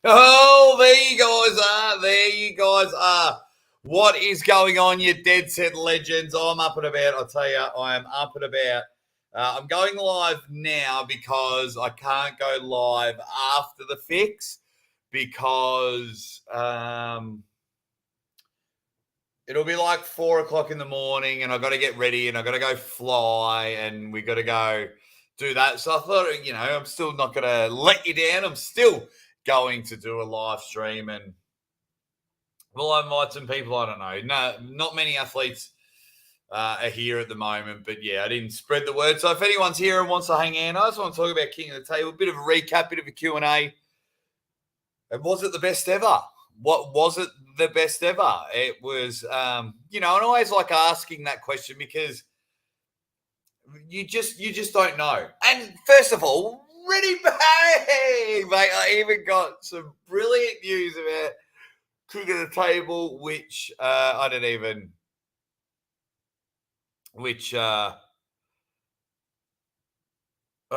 Oh, there you guys are. There you guys are. What is going on, you dead set legends? I'm up and about. I'll tell you, I am up and about. I'm going live now because I can't go live after the fix because it'll be like 4 o'clock in the morning and I got to get ready and I got to go fly and we got to go do that. So I thought, I'm still not going to let you down. I'm still going to do a live stream and we'll invite some people. I don't know. No, not many athletes are here at the moment, but yeah, I didn't spread the word. So if anyone's here and wants to hang out, I just want to talk about King of the Table, a bit of a recap, bit of a Q&A. And was it the best ever? What was it the best ever? It was, and I always like asking that question because you just don't know. And first of all, ready bang, mate! I even got some brilliant news about King of the Table, which I don't even, I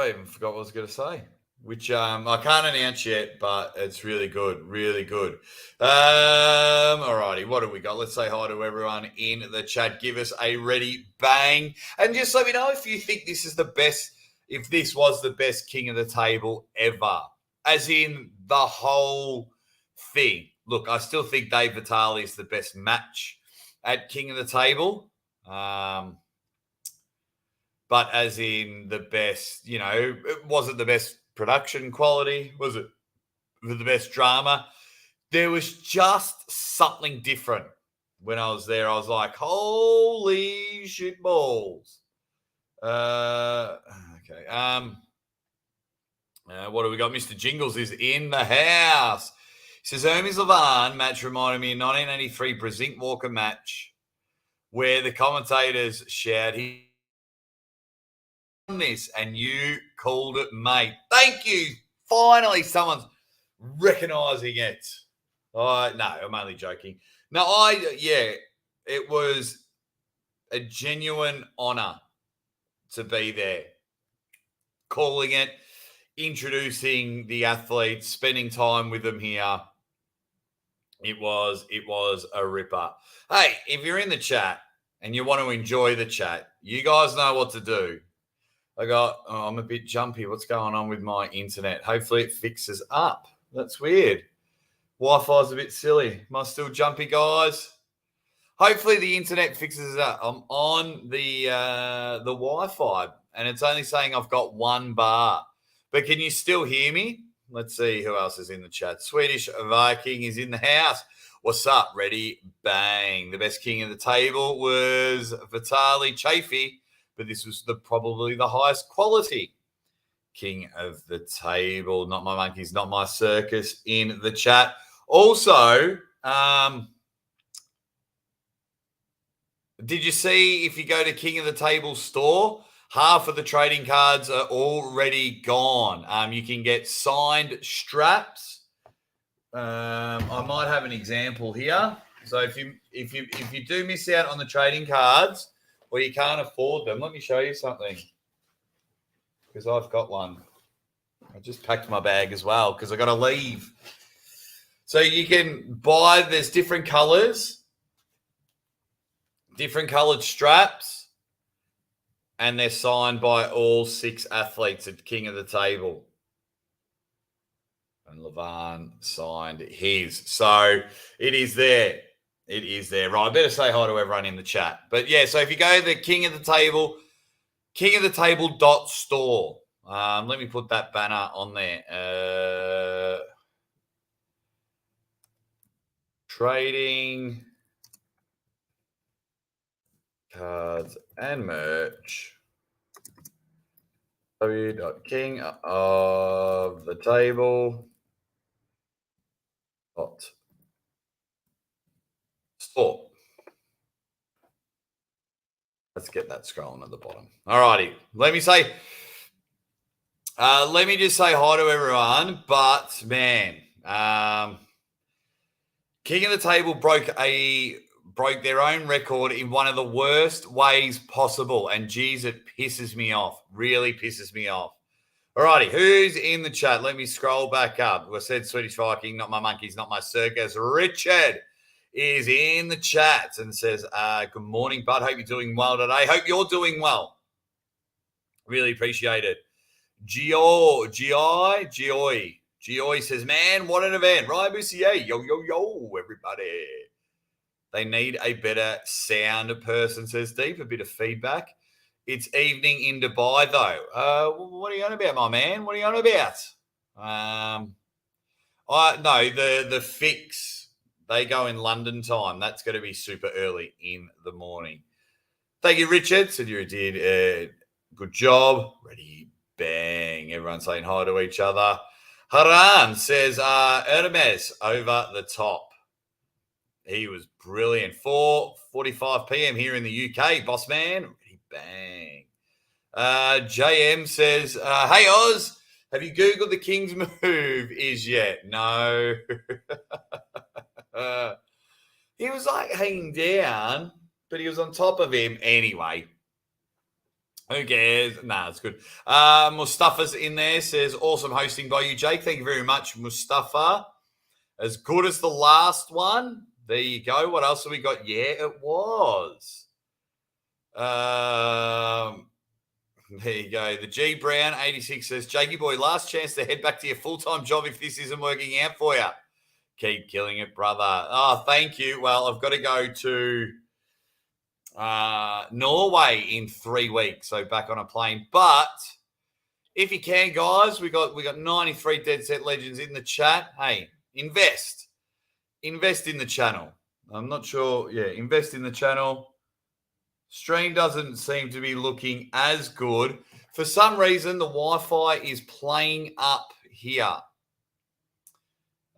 even forgot what I was going to say. Which I can't announce yet, but it's really good, really good. Alrighty, what have we got? Let's say hi to everyone in the chat. Give us a ready bang, and just let me know if you think this is the best. If this was the best King of the Table ever, as in the whole thing. Look, I still think Dave Vitale is the best match at King of the Table. But as in the best, was it the best production quality? Was it the best drama? There was just something different when I was there. I was like, holy shit balls. Okay. What do we got? Mr. Jingles is in the house. He says, Hermes Levan match reminded me of 1983 Brezink Walker match where the commentators shout, he this and you called it, mate. Thank you. Finally, someone's recognizing it. No, I'm only joking. No, it was a genuine honor to be there, calling it, introducing the athletes, spending time with them here. It was a ripper. Hey, if you're in the chat and you want to enjoy the chat, you guys know what to do. I'm a bit jumpy. What's going on with my internet? Hopefully it fixes up. That's weird. Wi-Fi's a bit silly. Am I still jumpy, guys? Hopefully the internet fixes it up. I'm on the Wi-Fi, and it's only saying I've got one bar. But can you still hear me? Let's see who else is in the chat. Swedish Viking is in the house. What's up? Ready? Bang. The best King of the Table was Vitali Chafee, but this was probably the highest quality King of the Table. Not my monkeys, not my circus in the chat. Also, did you see if you go to King of the Table store, half of the trading cards are already gone. You can get signed straps. I might have an example here. So if you do miss out on the trading cards or you can't afford them, let me show you something. Because I've got one. I just packed my bag as well because I got to leave. So you can buy, there's different colors, different colored straps, and they're signed by all 6 athletes at King of the Table. And Levan signed his. So it is there. It is there. Right, I better say hi to everyone in the chat. But yeah, so if you go to the King of the Table, kingoftheTable.store. Let me put that banner on there. Trading cards and merch. www.kingoftheTable.store. Let's get that scrolling at the bottom. All righty. Let me just say hi to everyone. But man, King of the Table broke their own record in one of the worst ways possible. And geez, it pisses me off. Really pisses me off. All righty, who's in the chat? Let me scroll back up. We said Swedish Viking, not my monkeys, not my circus. Richard is in the chat and says, good morning, bud. Hope you're doing well today. Hope you're doing well. Really appreciate it. Gioi says, man, what an event. Right, BCA. Yo, everybody. They need a better sound person, says Deep. A bit of feedback. It's evening in Dubai, though. What are you on about, my man? What are you on about? No, the fix. They go in London time. That's going to be super early in the morning. Thank you, Richard. Said you did good job. Ready, bang. Everyone's saying hi to each other. Haran says, Hermes over the top. He was brilliant. 4:45 p.m. here in the UK, boss man. Ready, bang. JM says, hey, Oz, have you Googled the King's move is yet? No. He was like hanging down, but he was on top of him anyway. Who cares? Nah, it's good. Mustafa's in there, says, awesome hosting by you, Jake. Thank you very much, Mustafa. As good as the last one. There you go. What else have we got? Yeah, it was. There you go. The G Brown 86 says, Jakey boy, last chance to head back to your full-time job if this isn't working out for you. Keep killing it, brother. Oh, thank you. Well, I've got to go to Norway in 3 weeks, so back on a plane. But if you can, guys, we got 93 Dead Set Legends in the chat. Hey, invest in the channel. I'm not sure. Yeah, invest in the channel. Stream doesn't seem to be looking as good. For some reason, the Wi-Fi is playing up here.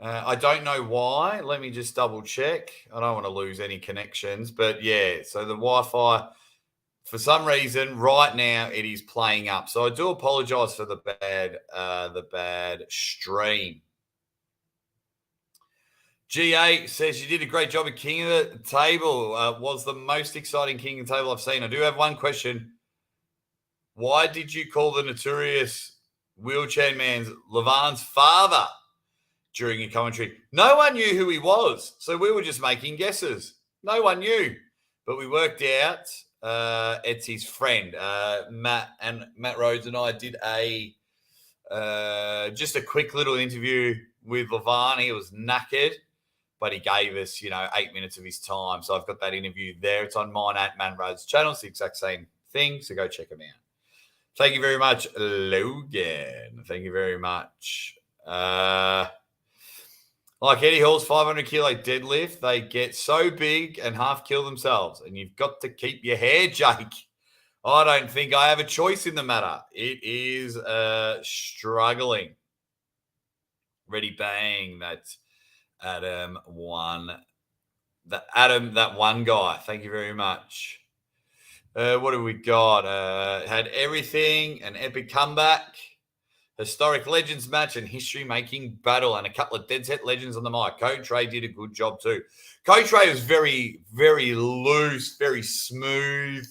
I don't know why. Let me just double check. I don't want to lose any connections, but yeah. So the Wi-Fi, for some reason, right now it is playing up. So I do apologize for the bad stream. GA says you did a great job at King of the Table. Was the most exciting King of the Table I've seen. I do have one question. Why did you call the notorious wheelchair man's Levan's father during your commentary? No one knew who he was, so we were just making guesses. No one knew, but we worked out it's his friend. Matt Rhodes and I did just a quick little interview with Levan. He was knackered, but he gave us, 8 minutes of his time. So I've got that interview there. It's on mine at Man Rhodes' channel. It's the exact same thing, so go check him out. Thank you very much, Logan. Thank you very much. Like Eddie Hall's 500-kilo deadlift, they get so big and half kill themselves, and you've got to keep your hair, Jake. I don't think I have a choice in the matter. It is struggling. Ready, bang. That's Adam one. That one guy. Thank you very much. What have we got? Had everything, an epic comeback, historic legends match, and history-making battle, and a couple of dead set legends on the mic. Coach Ray did a good job too. Coach Ray was very, very loose, very smooth.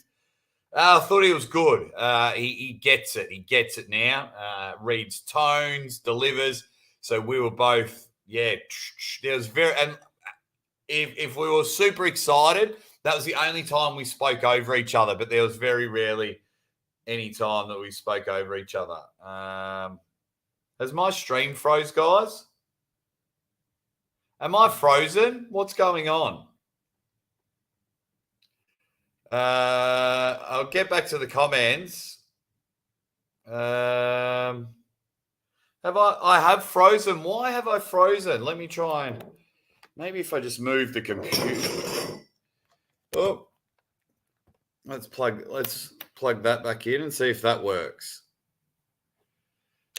I thought he was good. He gets it. He gets it now. Reads tones, delivers. So we were both, there was and if we were super excited, that was the only time we spoke over each other, but there was very rarely any time that we spoke over each other. Has my stream froze, guys? Am I frozen? What's going on? I'll get back to the comments. I have frozen. Why have I frozen? Let me try and maybe if I just move the computer. Oh, let's plug that back in and see if that works.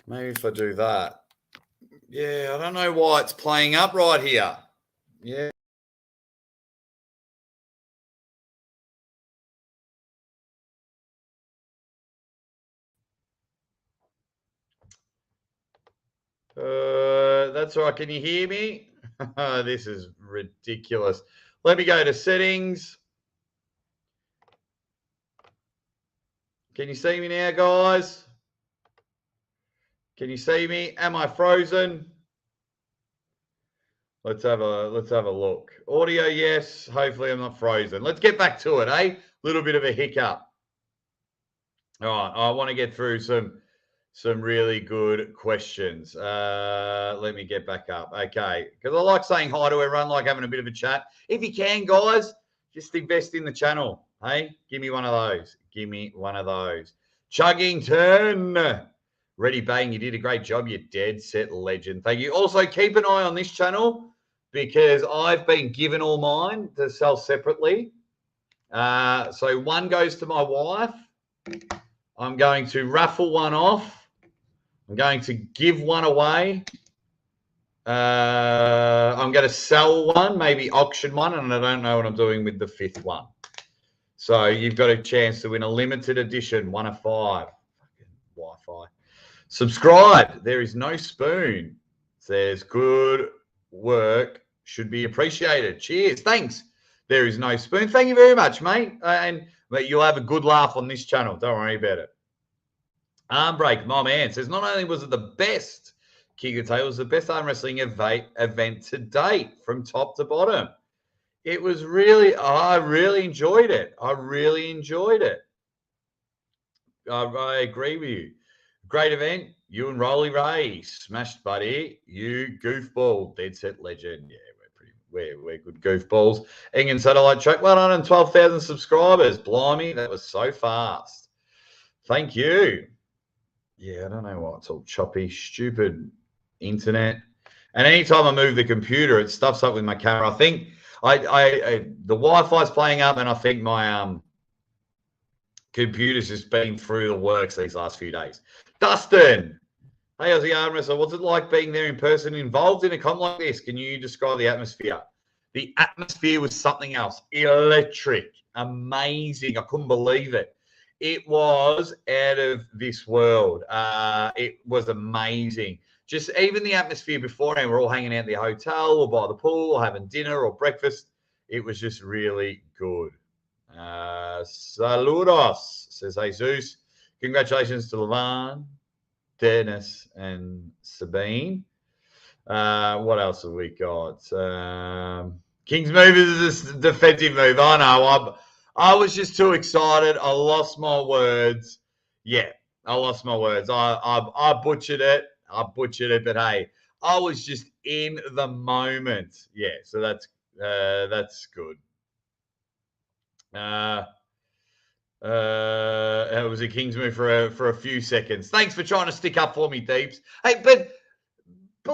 Maybe if I do that. Yeah, I don't know why it's playing up right here. Yeah. That's all right. Can you hear me? This is ridiculous. Let me go to settings. Can you see me now, guys? Can you see me? Am I frozen? Let's have a look. Audio, yes. Hopefully I'm not frozen. Let's get back to it, eh? Little bit of a hiccup. All right, I want to get through some really good questions. Let me get back up. Okay, because I like saying hi to everyone, like having a bit of a chat. If you can, guys, just invest in the channel. Hey, give me one of those. Give me one of those. Chuggington. Ready Bang, you did a great job. You're dead set legend. Thank you. Also, keep an eye on this channel because I've been given all mine to sell separately. So one goes to my wife. I'm going to raffle one off. I'm going to give one away. I'm going to sell one, maybe auction one, and I don't know what I'm doing with the 5th one. So you've got a chance to win a limited edition, 1 of 5. Fucking Wi-Fi. Subscribe. There is no spoon. Says good work should be appreciated. Cheers. Thanks. There is no spoon. Thank you very much, mate. But you'll have a good laugh on this channel. Don't worry about it. Arm break, my man says, not only was it the best King of Tales, it was the best arm wrestling event to date from top to bottom. It was really, I really enjoyed it. I really enjoyed it. I agree with you. Great event. You and Rolly Ray smashed, buddy. You goofball, dead set legend. Yeah, we're good goofballs. Engen Satellite Track, 112,000 subscribers. Blimey, that was so fast. Thank you. Yeah, I don't know why it's all choppy, stupid internet. And anytime I move the computer, it stuffs up with my camera. I think the Wi-Fi's playing up, and I think my computer's just been through the works these last few days. Dustin, hey, how's the arm wrestler? What's it like being there in person, involved in a comp like this? Can you describe the atmosphere? The atmosphere was something else. Electric, amazing. I couldn't believe it. It was out of this world. It was amazing. Just even the atmosphere beforehand, we're all hanging out at the hotel or by the pool or having dinner or breakfast. It was just really good. Saludos, says Jesus. Congratulations to Levan, Dennis, and Sabine. What else have we got? King's move is a defensive move. I know. I was just too excited. I lost my words. Yeah, I lost my words. I butchered it. But hey, I was just in the moment. Yeah, so that's good. It was a King's move for a few seconds. Thanks for trying to stick up for me, Deeps. Hey, but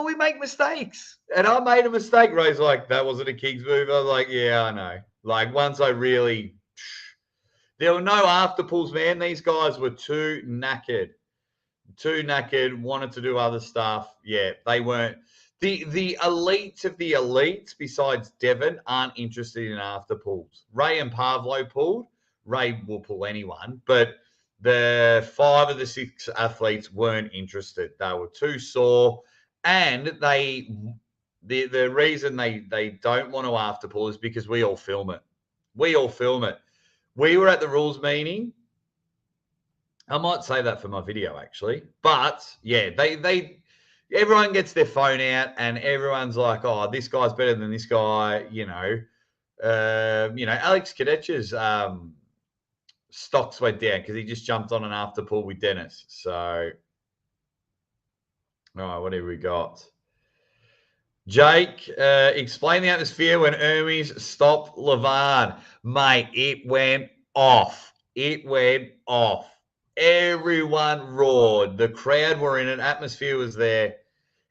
we make mistakes, and I made a mistake. Ray's like, that wasn't a King's move. I was like, yeah, I know. Like once I really, there were no after pulls, man. These guys were too knackered, wanted to do other stuff. Yeah, they weren't. The elites of the elites, besides Devon, aren't interested in after pulls. Ray and Pavlo pulled. Ray will pull anyone, but the 5 of the 6 athletes weren't interested. They were too sore, and the reason they don't want to after pull is because we all film it. We were at the rules meeting. I might say that for my video actually, but yeah, everyone gets their phone out and everyone's like, oh, this guy's better than this guy. Alex Kadech's stocks went down because he just jumped on an after pull with Dennis. So, all right, what have we got? Jake, explain the atmosphere when Hermes stopped Levan. Mate, it went off. Everyone roared. The crowd were in it. Atmosphere was there.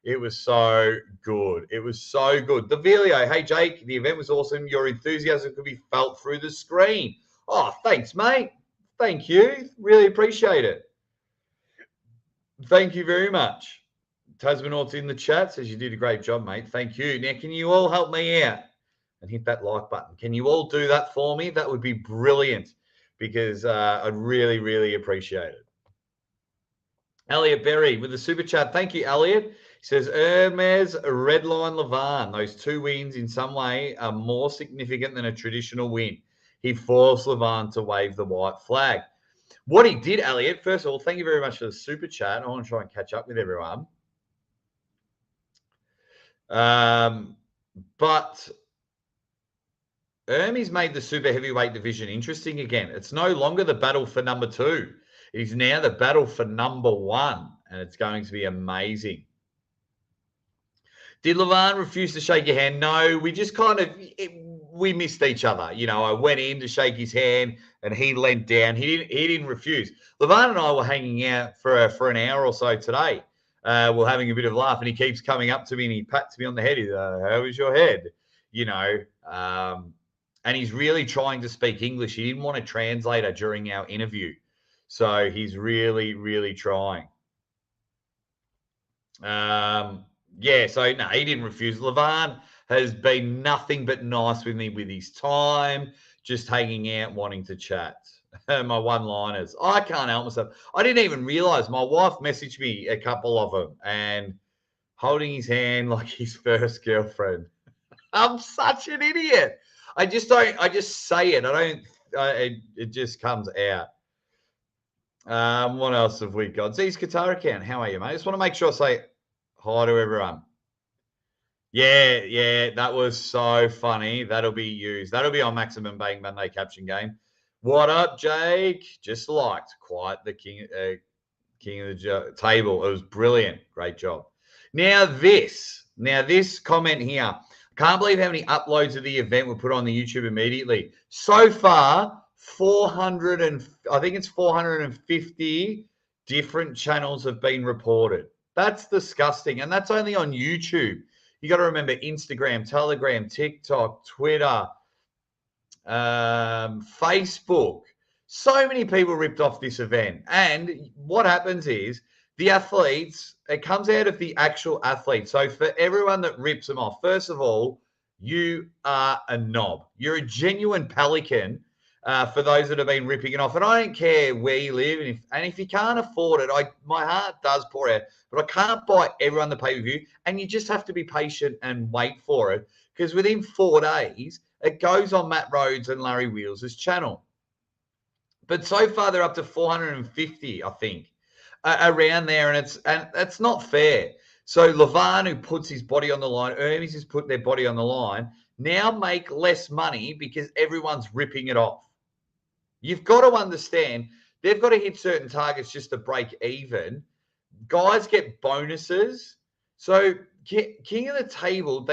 It was so good. The Vilio, hey, Jake, the event was awesome. Your enthusiasm could be felt through the screen. Oh, thanks, mate. Thank you. Really appreciate it. Thank you very much. Tasmanauts in the chat says you did a great job, mate. Thank you. Now, can you all help me out and hit that like button? Can you all do that for me? That would be brilliant because I'd really, really appreciate it. Elliot Berry with the super chat. Thank you, Elliot. He says, Hermes, Redline, Levan. Those 2 wins in some way are more significant than a traditional win. He forced Levan to wave the white flag. What he did, Elliot, first of all, thank you very much for the super chat. I want to try and catch up with everyone. But Ermey's made the super heavyweight division interesting again. It's no longer the battle for number 2. It is now the battle for number 1, and it's going to be amazing. Did Levan refuse to shake your hand? No, we just we missed each other. You know, I went in to shake his hand and he leant down. He didn't refuse. Levan and I were hanging out for an hour or so today. We're having a bit of a laugh, and he keeps coming up to me and he pats me on the head. He's how was your head? You know, and he's really trying to speak English. He didn't want a translator during our interview. So he's really, really trying. Yeah, so no, he didn't refuse. Levan has been nothing but nice with me with his time, just hanging out, wanting to chat. My one-liners. I can't help myself. I didn't even realize my wife messaged me a couple of them and holding his hand like his first girlfriend. I'm such an idiot. I just say it. It just comes out. What else have we got? Z's Qatar account. How are you, mate? I just want to make sure I say hi to everyone. Yeah, that was so funny. That'll be used. That'll be on Maximum Bang Monday caption game. What up, Jake? Just liked quite the king of the table. It was brilliant. Great job. Now this comment here. Can't believe how many uploads of the event were put on the YouTube immediately. So far, 450 different channels have been reported. That's disgusting. And that's only on YouTube. You got to remember Instagram, Telegram, TikTok, Twitter, Facebook. So many people ripped off this event. And what happens is the athletes, it comes out of the actual athlete. So for everyone that rips them off, first of all, you are a knob. You're a genuine pelican for those that have been ripping it off. And I don't care where you live. And if you can't afford it, my heart does pour out. But I can't buy everyone the pay-per-view. And you just have to be patient and wait for it. Because within 4 days, it goes on Matt Rhodes and Larry Wheels' channel. But so far, they're up to 450, I think, around there. And that's not fair. So Levan, who puts his body on the line, Ermey's has put their body on the line, now make less money because everyone's ripping it off. You've got to understand, they've got to hit certain targets just to break even. Guys get bonuses. So King of the Table,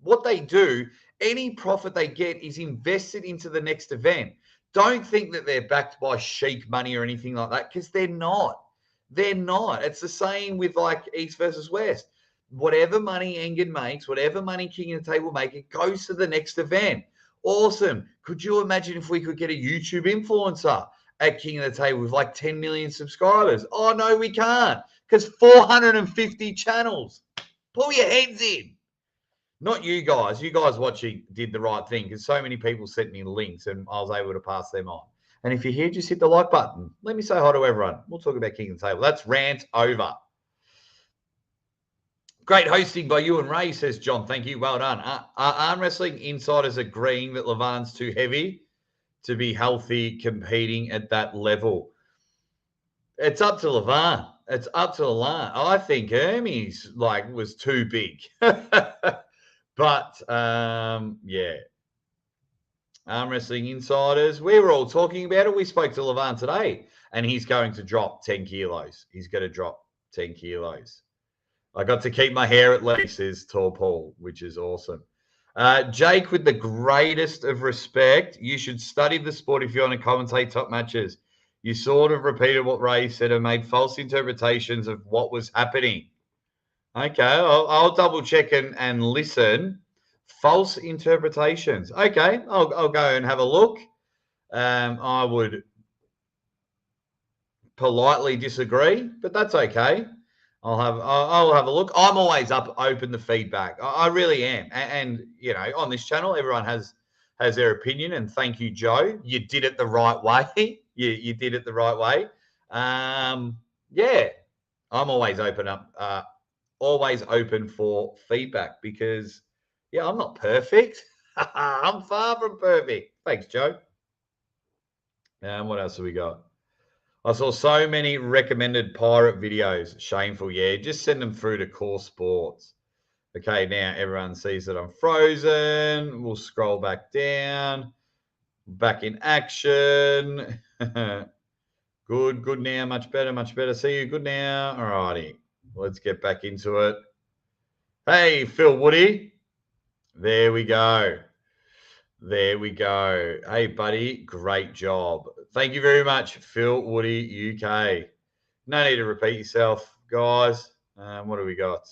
what they do, any profit they get is invested into the next event. Don't think that they're backed by Sheik money or anything like that, because they're not. They're not. It's the same with like East versus West. Whatever money Engen makes, whatever money King of the Table make, it goes to the next event. Awesome. Could you imagine if we could get a YouTube influencer at King of the Table with like 10 million subscribers? Oh, no, we can't, because 450 channels. Pull your heads in. Not you guys. You guys watching did the right thing, because so many people sent me links and I was able to pass them on. And if you're here, just hit the like button. Let me say hi to everyone. We'll talk about King of the Table. That's rant over. Great hosting by you and Ray, says John. Thank you. Well done. Arm Wrestling Insiders agreeing that Levan's too heavy to be healthy competing at that level. It's up to Levan. It's up to Levan. I think Ermey's was too big. But, yeah. Arm Wrestling Insiders, we were all talking about it. We spoke to Levan today, and he's going to drop 10 kilos. He's going to drop 10 kilos. I got to keep my hair at least, says Tall Paul, which is awesome. Jake, with the greatest of respect, you should study the sport if you want to commentate top matches. You sort of repeated what Ray said and made false interpretations of what was happening. Okay, I'll double check and listen. False interpretations. Okay, I'll go and have a look. I would politely disagree, but that's okay. I'll have a look. I'm always open to feedback. I really am. And you know, on this channel, everyone has their opinion. And thank you, Joe. You did it the right way. you did it the right way. Yeah, I'm always always open for feedback, because yeah, I'm not perfect. I'm far from perfect. Thanks, Joe. What else have we got? I saw so many recommended pirate videos. Shameful, yeah. Just send them through to Core Sports. Okay, now everyone sees that I'm frozen. We'll scroll back down. Back in action. Good now. Much better. See you. Good now. All righty. Let's get back into it. Hey, Phil Woody. There we go. Hey, buddy. Great job. Thank you very much, Phil Woody, UK. No need to repeat yourself, guys. What do we got?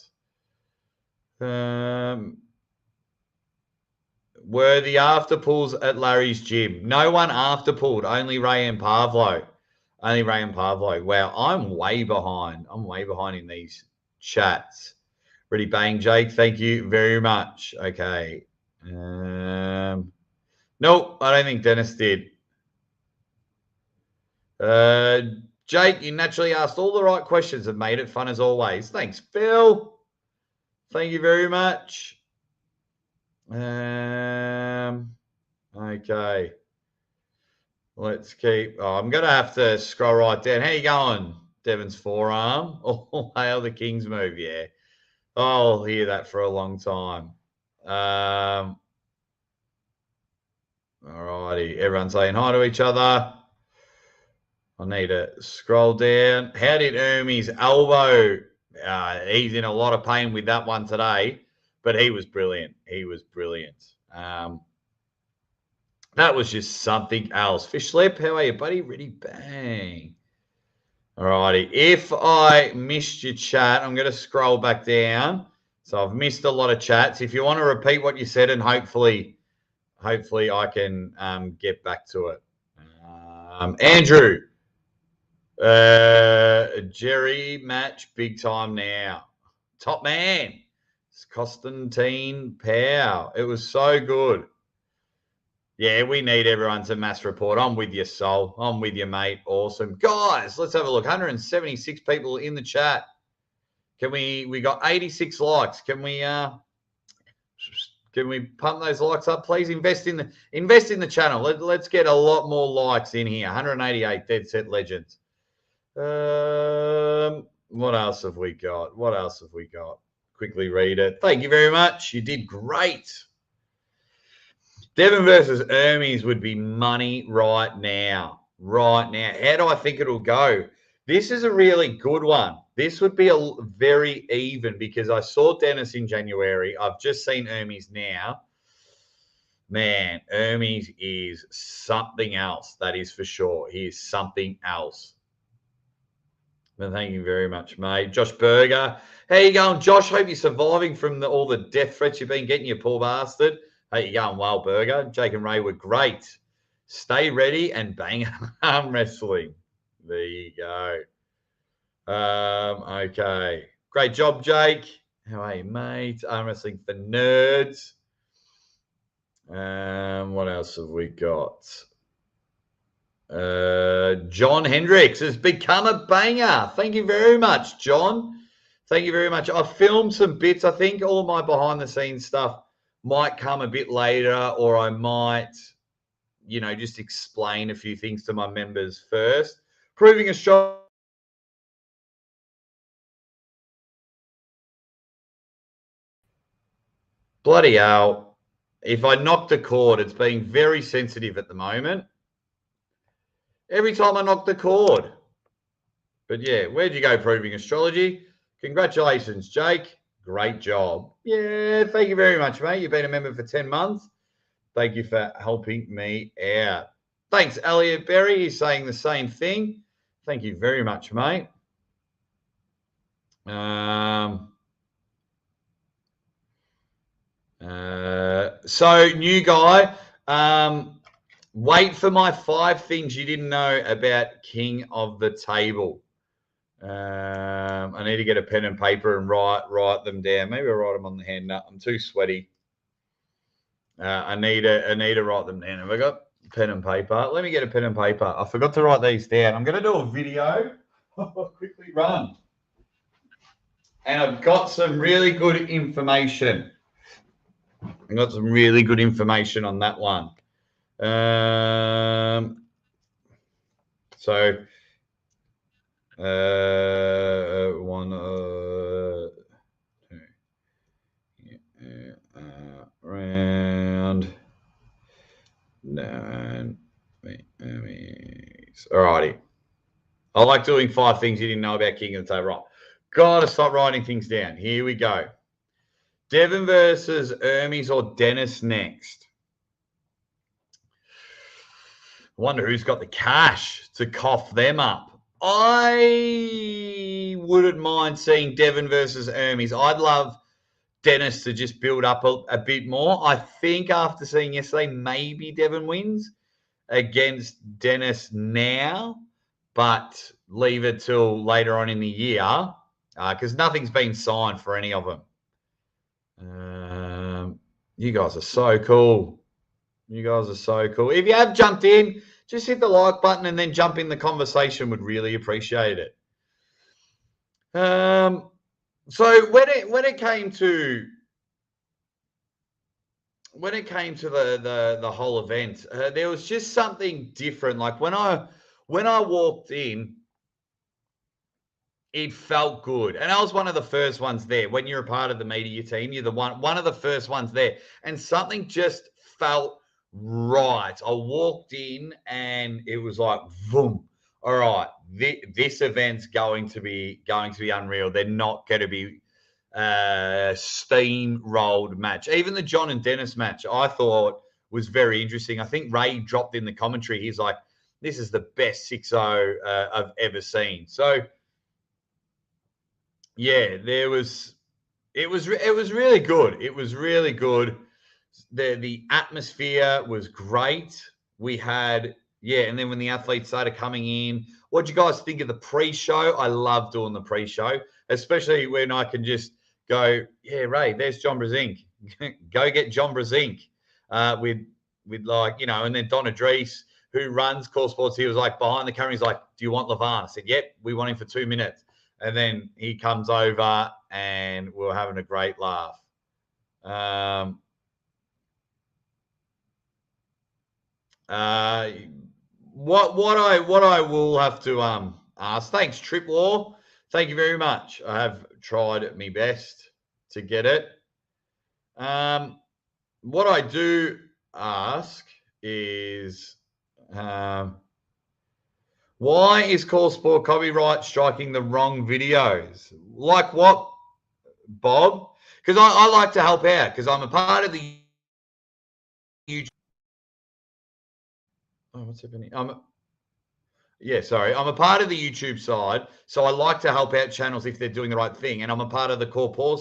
Were the after pulls at Larry's gym? No one after pulled, only Ray and Pavlo. Wow, I'm way behind. In these chats. Ready, bang, Jake. Thank you very much. Okay. Nope, I don't think Dennis did. Jake, you naturally asked all the right questions and made it fun as always. Thanks, Phil. Thank you very much. Okay. Let's keep. Oh, I'm going to have to scroll right down. How you going, Devon's forearm? Oh, hail the Kings move, yeah. I'll hear that for a long time. All righty. Everyone's saying hi to each other. I need to scroll down. How did Ermy's elbow? He's in a lot of pain with that one today, but he was brilliant. That was just something else. Fishlip, how are you, buddy? Ready, bang. All righty. If I missed your chat, I'm going to scroll back down. So I've missed a lot of chats. If you want to repeat what you said, and hopefully I can get back to it. Andrew, Jerry match big time now. Top man. It's Constantine Pow. It was so good. Yeah, we need everyone to mass report. I'm with you, Sol. I'm with you, mate. Awesome. Guys, let's have a look. 176 people in the chat. We got 86 likes. Can we pump those likes up, please? Invest in the channel. Let's get a lot more likes in here. 188 Dead Set Legends. What else have we got? Quickly read it. Thank you very much. You did great. Devon versus Ermies would be money right now. How do I think it'll go? This is a really good one. This would be a very even because I saw Dennis in January. I've just seen Ermies now. Man, Ermies is something else. That is for sure. He is something else. Well, thank you very much, mate. Josh Berger. How you going, Josh? Hope you're surviving from all the death threats you've been getting, you poor bastard. How you going, Wild Burger? Jake and Ray were great. Stay ready and bang arm wrestling. There you go. Okay. Great job, Jake. How are you, mate? Arm wrestling for nerds. What else have we got? John Hendricks has become a banger. Thank you very much, John. Thank you very much. I filmed some bits. I think all my behind-the-scenes stuff might come a bit later, or I might, just explain a few things to my members first. Proving Australia. Bloody hell. If I knock the cord, it's being very sensitive at the moment. Every time I knock the cord. But yeah, where'd you go, Proving Astrology? Congratulations, Jake. Great job. Yeah, thank you very much, mate. You've been a member for 10 months. Thank you for helping me out. Thanks, Elliot Berry. He's saying the same thing. Thank you very much, mate. So, new guy, wait for my 5 things you didn't know about King of the Table. I need to get a pen and paper and write them down. Maybe I'll write them on the hand. No, I'm too sweaty. I need to write them down. Have I got pen and paper? Let me get a pen and paper. I forgot to write these down. I'm going to do a video. I'll quickly run. And I've got some really good information. I got some really good information on that one. So One, round 9. Alrighty. I like doing 5 things you didn't know about King of the Table. Right. Gotta stop writing things down. Here we go. Devon versus Hermes or Dennis next. I wonder who's got the cash to cough them up. I wouldn't mind seeing Devon versus Hermes. I'd love Dennis to just build up a bit more. I think after seeing yesterday, maybe Devon wins against Dennis now, but leave it till later on in the year because nothing's been signed for any of them. You guys are so cool. You guys are so cool. If you have jumped in, just hit the like button and then jump in the conversation. Would really appreciate it. So when it came to the whole event, there was just something different. Like when I walked in, it felt good, and I was one of the first ones there. When you're a part of the media team, you're the one of the first ones there, and something just felt right. I walked in, and it was like, boom. All right, this event's going to be unreal. They're not going to be steamrolled match. Even the John and Dennis match, I thought was very interesting. I think Ray dropped in the commentary. He's like, "This is the best 6-0 I've ever seen." So, yeah, it was really good. It was really good. The atmosphere was great. We had and then when the athletes started coming in, what do you guys think of the pre-show? I love doing the pre-show, especially when I can just go, Ray, there's John Brezink. Go get John Brezink with like, and then Don Adrice, who runs Core Sports, he was like behind the camera. He's like, do you want Levan? I said, yep, we want him for 2 minutes. And then he comes over and we're having a great laugh. What I will have to ask. Thanks, Trip War. Thank you very much. I have tried my best to get it. What I do ask is, why is Core Sport Copyright striking the wrong videos? Like what, Bob? Because I like to help out because I'm a part of the YouTube. Oh, what's happening? I'm a part of the YouTube side, so I like to help out channels if they're doing the right thing, and I'm a part of the Core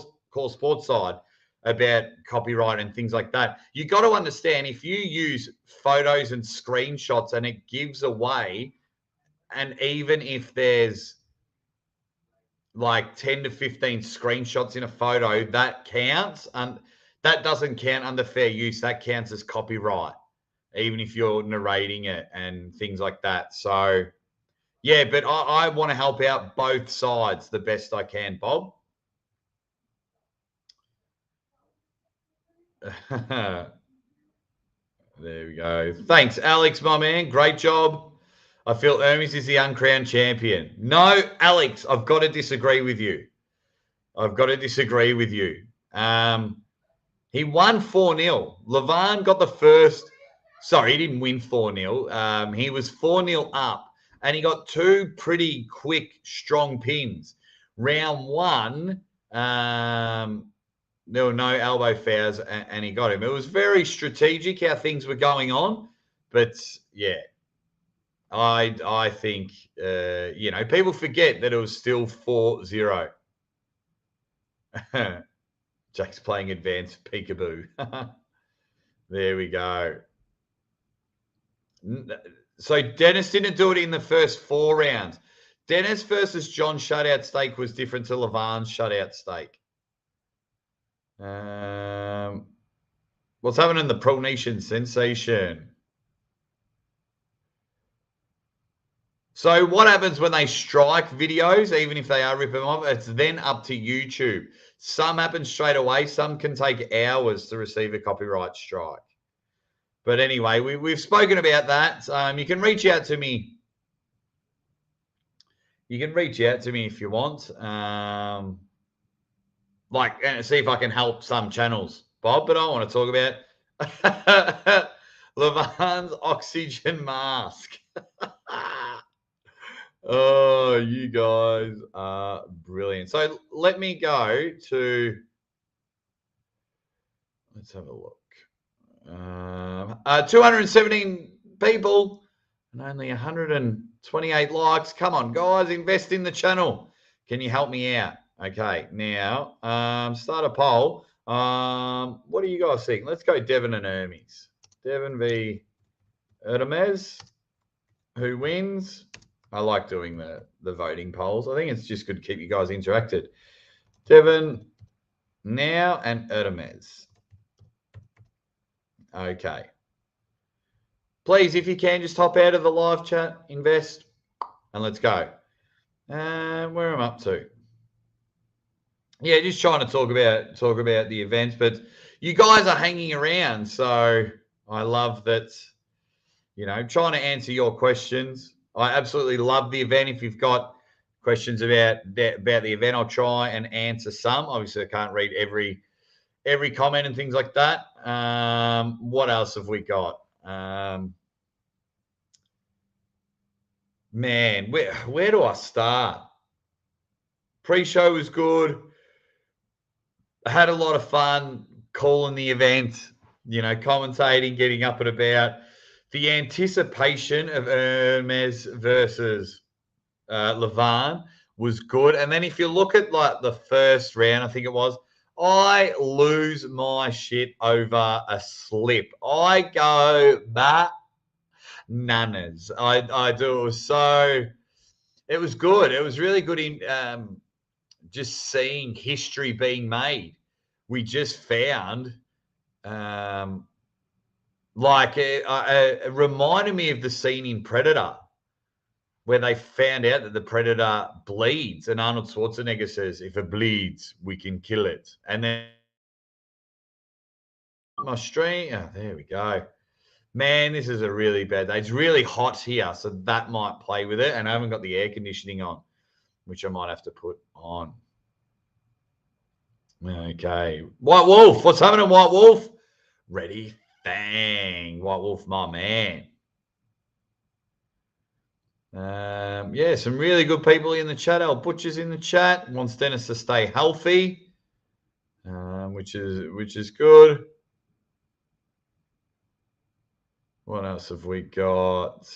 Sports side about copyright and things like that. You got to understand, if you use photos and screenshots and it gives away, and even if there's like 10 to 15 screenshots in a photo, that counts, and that doesn't count under fair use. That counts as copyright, even if you're narrating it and things like that. So, yeah, but I want to help out both sides the best I can, Bob. There we go. Thanks, Alex, my man. Great job. I feel Hermes is the uncrowned champion. No, Alex, I've got to disagree with you. He won 4-0. Levan got the first. Sorry, he didn't win 4-0. He was 4-0 up, and he got 2 pretty quick, strong pins. Round 1, there were no elbow fouls, and he got him. It was very strategic how things were going on, but yeah, I think people forget that it was still 4-0. Jack's playing advanced peekaboo. There we go. So Dennis didn't do it in the first 4 rounds. Dennis versus John shutout stake was different to Levan's shutout stake. What's happening in the Pro-Nation sensation? So what happens when they strike videos, even if they are ripping them off? It's then up to YouTube. Some happen straight away. Some can take hours to receive a copyright strike. But anyway, we've spoken about that. You can reach out to me. you can reach out to me if you want. And see if I can help some channels, Bob. But I want to talk about Levan's oxygen mask. Oh, you guys are brilliant. So let me go to. Let's have a look. 217 people and only 128 likes. Come on, guys, invest in the channel. Can you help me out? Okay, now start a poll. What do you guys think? Let's go Devon and Hermes. Devon v. Hermes. Who wins? I like doing the voting polls. I think it's just good to keep you guys interacted. Devon now and Hermes. Okay. Please, if you can, just hop out of the live chat, invest, and let's go. Where am I up to? Yeah, just trying to talk about the events, but you guys are hanging around, so I love that. Trying to answer your questions. I absolutely love the event. If you've got questions about the event, I'll try and answer some. Obviously, I can't read every comment and things like that. What else have we got? Man, where do I start? Pre-show was good. I had a lot of fun calling the event, commentating, getting up and about. The anticipation of Hermes versus Levan was good. And then if you look at like the first round, I think it was, I lose my shit over a slip. I go bananas. I do. It was good. It was really good in just seeing history being made. We just found it reminded me of the scene in Predator where they found out that the Predator bleeds, and Arnold Schwarzenegger says, "If it bleeds, we can kill it." And then my stream, there we go. Man, this is a really bad day. It's really hot here, so that might play with it. And I haven't got the air conditioning on, which I might have to put on. Okay. White Wolf. What's happening, White Wolf? Ready? Bang. White Wolf, my man. Yeah, some really good people in the chat. Al Butcher's in the chat. Wants Dennis to stay healthy, which is good. What else have we got?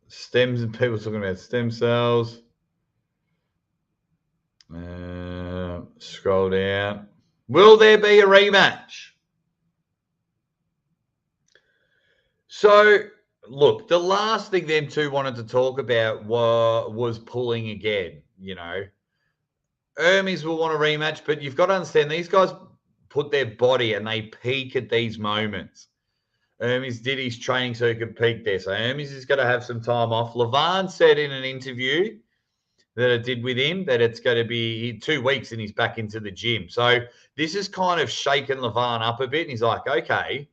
Stems and people talking about stem cells. Scroll down. Will there be a rematch? So, look, the last thing them two wanted to talk about was pulling again. Hermes will want a rematch, but you've got to understand these guys put their body and they peak at these moments. Hermes did his training so he could peak there. So Hermes is going to have some time off. Levan said in an interview that I did with him that it's going to be 2 weeks and he's back into the gym. So this is kind of shaken Levan up a bit. And he's like, okay,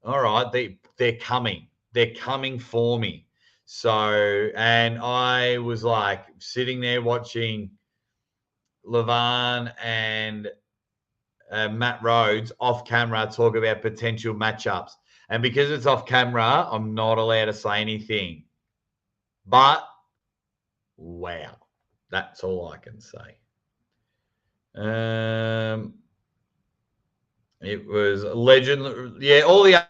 all right, they're coming. They're coming for me. So, and I was like sitting there watching Levan and Matt Rhodes off camera talk about potential matchups. And because it's off camera, I'm not allowed to say anything. But, wow, that's all I can say. It was a legend. Yeah, all the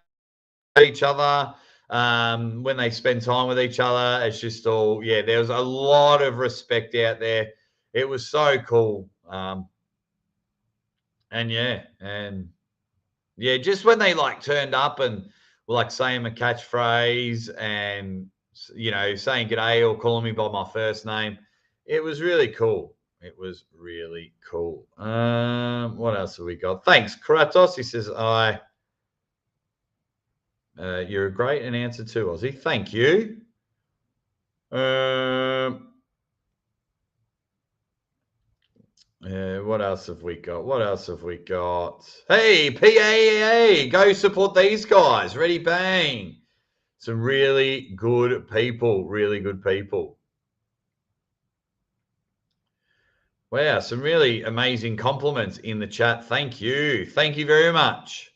each other when they spend time with each other. It's just all, yeah, there was a lot of respect out there. It was so cool. And just when they like turned up and were like saying a catchphrase and, saying g'day or calling me by my first name, it was really cool. It was really cool. What else have we got? Thanks, Kratos. He says, you're a great announcer too, Aussie. Thank you. What else have we got? Hey, PAA, go support these guys. Ready, bang. Some really good people. Wow, some really amazing compliments in the chat. Thank you. Thank you very much.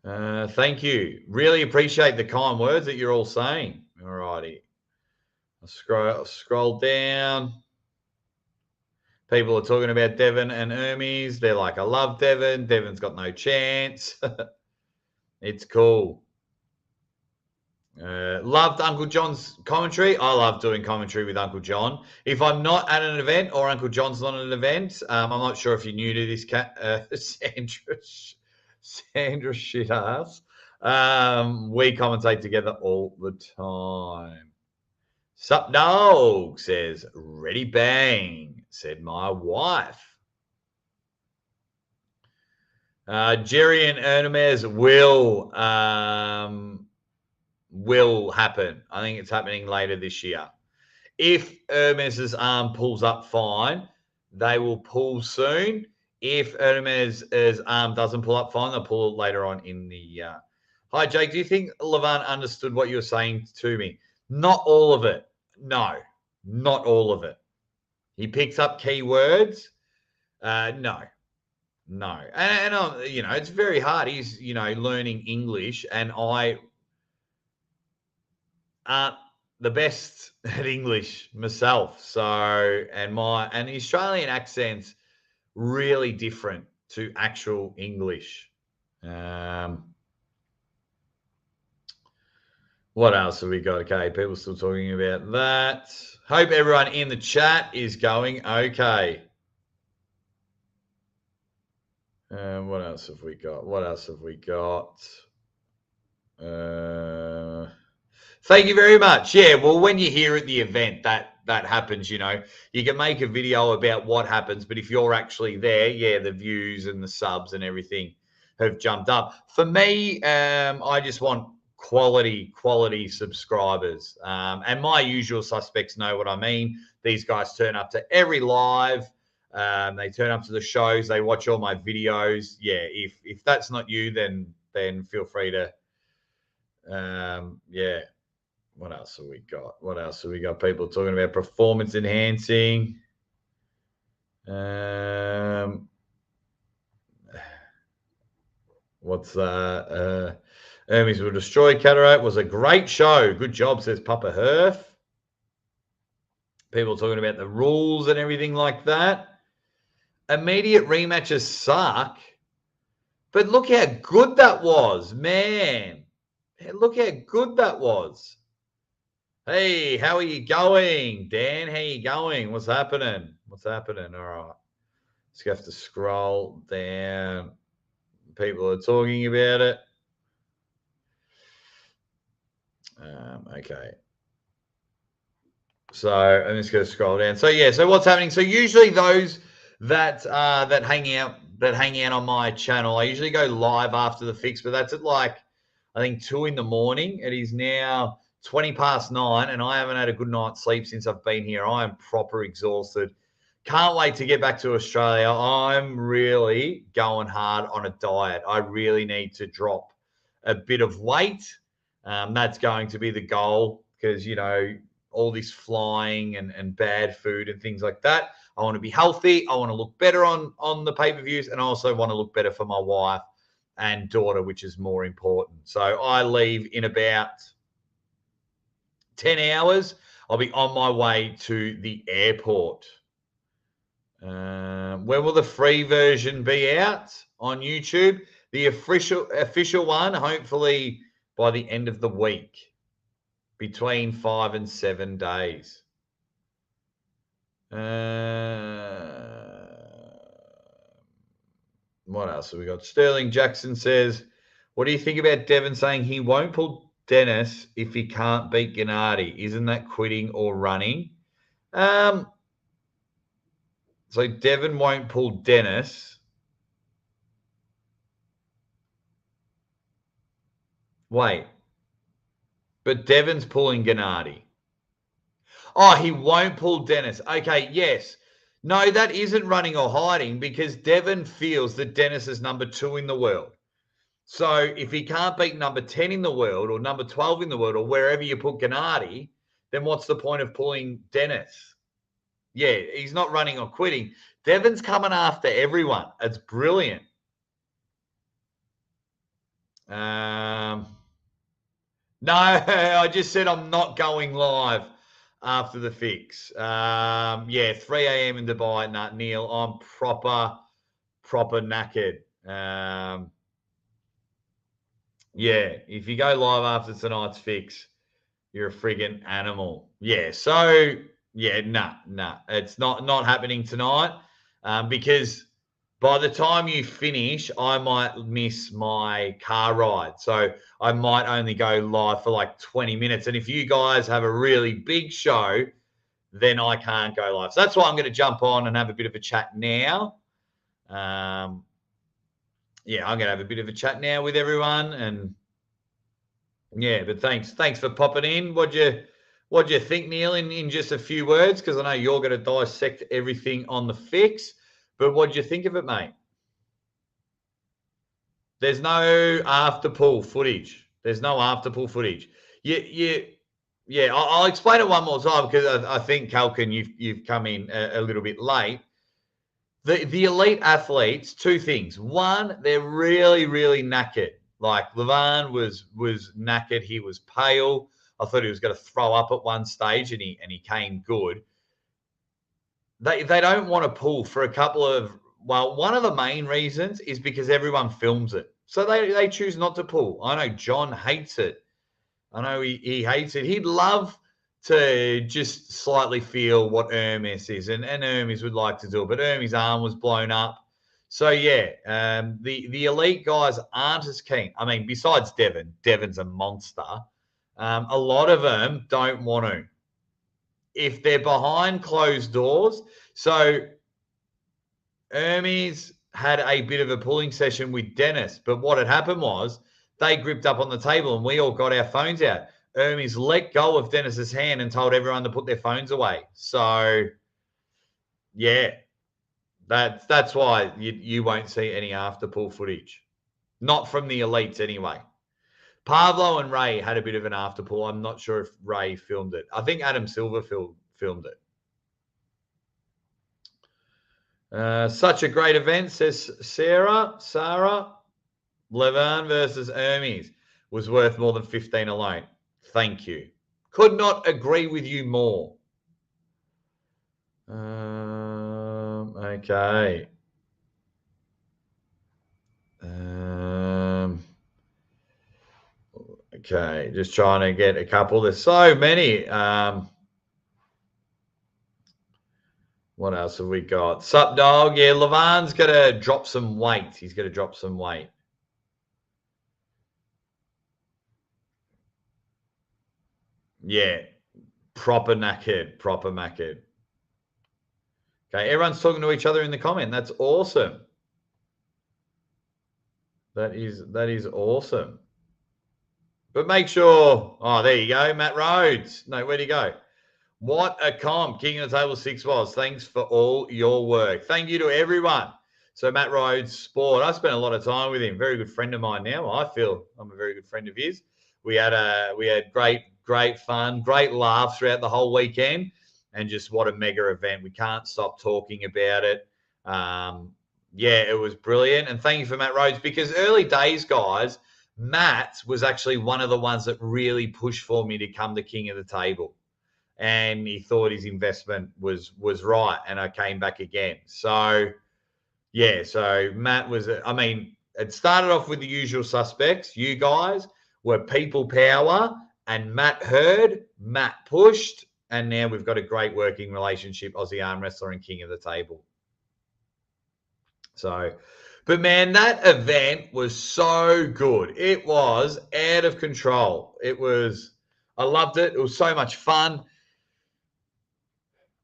Thank you. Really appreciate the kind words that you're all saying. All righty. I'll scroll down. People are talking about Devon and Hermes. They're like, I love Devon. Devon's got no chance. It's cool. Loved Uncle John's commentary. I love doing commentary with Uncle John. If I'm not at an event or Uncle John's not at an event, I'm not sure if you're new to this Sandra shit ass. We commentate together all the time. Sup dog says, ready bang, said my wife. Jerry and Hermes will happen. I think it's happening later this year. If Hermes's arm pulls up fine, they will pull soon. If Hermes's arm doesn't pull up fine, they'll pull it later on in the Hi, Jake. Do you think Levan understood what you were saying to me? Not all of it. No, not all of it. He picks up keywords. No. And it's very hard. He's, learning English, and I aren't the best at English myself. So, and the Australian accent's really different to actual English. What else have we got? Okay, people still talking about that. Hope everyone in the chat is going okay. What else have we got? Thank you very much. Yeah, well, when you're here at the event, that happens, you can make a video about what happens, but if you're actually there, yeah, the views and the subs and everything have jumped up. For me, I just want quality subscribers. And my usual suspects know what I mean. These guys turn up to every live. They turn up to the shows. They watch all my videos. Yeah, if that's not you, then feel free to, yeah. What else have we got? People talking about performance enhancing. What's that? Hermes Will Destroy Cataract was a great show. Good job, says Papa Herf. People talking about the rules and everything like that. Immediate rematches suck. But look how good that was, man. Look how good that was. Hey, how are you going? Dan, how you going? What's happening? All right. Just have to scroll down. People are talking about it. Okay. So I'm just going to scroll down. So yeah, so what's happening? So usually those that hang out on my channel, I usually go live after the fix, but that's at I think 2 a.m. It is now 9:20, and I haven't had a good night's sleep since I've been here. I am proper exhausted. Can't wait to get back to Australia. I'm really going hard on a diet. I really need to drop a bit of weight. That's going to be the goal because, all this flying and bad food and things like that. I want to be healthy. I want to look better on the pay-per-views, and I also want to look better for my wife and daughter, which is more important. So I leave in about 10 hours. I'll be on my way to the airport. When will the free version be out on YouTube? The official one, hopefully by the end of the week, between 5 and 7 days. What else have we got? Sterling Jackson says, what do you think about Devon saying he won't pull Dennis if he can't beat Gennady? Isn't that quitting or running? So Devon won't pull Dennis. Wait. But Devon's pulling Gennady. Oh, he won't pull Dennis. Okay, yes. No, that isn't running or hiding because Devon feels that Dennis is number 2 in the world. So if he can't beat number 10 in the world or number 12 in the world or wherever you put Gennady, then what's the point of pulling Dennis? Yeah, he's not running or quitting. Devon's coming after everyone. It's brilliant. No, I just said I'm not going live after the fix. Yeah, 3 a.m. in Dubai. Nah, Neil, I'm proper knackered. Yeah, if you go live after tonight's fix, you're a friggin' animal. Yeah, so yeah, nah, it's not happening tonight because by the time you finish, I might miss my car ride. So I might only go live for like 20 minutes. And if you guys have a really big show, then I can't go live. So that's why I'm going to jump on and have a bit of a chat now. Yeah, I'm going to have a bit of a chat now with everyone. And yeah, but thanks for popping in. What'd you think, Neil, in just a few words? Because I know you're going to dissect everything on the fix. But what'd you think of it, mate? There's no after pool footage. There's no after pool footage. Yeah. I'll explain it one more time because I think Kalkin, you've come in a little bit late. The elite athletes, two things. One, they're really knackered. Like Levan was knackered. He was pale. I thought he was going to throw up at one stage, and he came good. They don't want to pull for a couple of. Well, one of the main reasons is because everyone films it. So they choose not to pull. I know John hates it. I know he hates it. He'd love to just slightly feel what Hermes is. And Hermes would like to do it. But Hermes' arm was blown up. So, yeah, the elite guys aren't as keen. I mean, besides Devon. Devon's a monster. A lot of them don't want to. If they're behind closed doors. So Hermes had a bit of a pulling session with Dennis, but what had happened was they gripped up on the table and we all got our phones out. Hermes let go of Dennis's hand and told everyone to put their phones away. So, yeah, that's why you won't see any after pool footage. Not from the elites anyway. Pablo and Ray had a bit of an after pool. I'm not sure if Ray filmed it. I think Adam Silver filmed it. Such a great event, says Sarah. Levan versus Hermes was worth more than 15 alone. Thank you. Could not agree with you more. Okay. Okay, just trying to get a couple. There's so many. What else have we got? Sup, dog? Yeah, Levan's got to drop some weight. He's got to drop some weight. Yeah, proper knackered. Okay, everyone's talking to each other in the comment. That's awesome. That is awesome. But make sure. Oh, there you go, Matt Rhodes. No, where'd he go? What a comp King of the Table 6 was. Thanks for all your work. Thank you to everyone. So Matt Rhodes, sport. I spent a lot of time with him. Very good friend of mine now. I feel I'm a very good friend of his. We had great fun, great laughs throughout the whole weekend, and just what a mega event. We can't stop talking about it. Yeah, it was brilliant. And thank you for Matt Rhodes, because early days, guys, Matt was actually one of the ones that really pushed for me to come to King of the Table. And he thought his investment was right, and I came back again. So, yeah, so Matt was, I mean, it started off with the usual suspects. You guys were people power, and Matt heard, Matt pushed, and now we've got a great working relationship, Aussie Arm Wrestler and King of the Table. So, but man, that event was so good. It was out of control. I loved it. It was so much fun.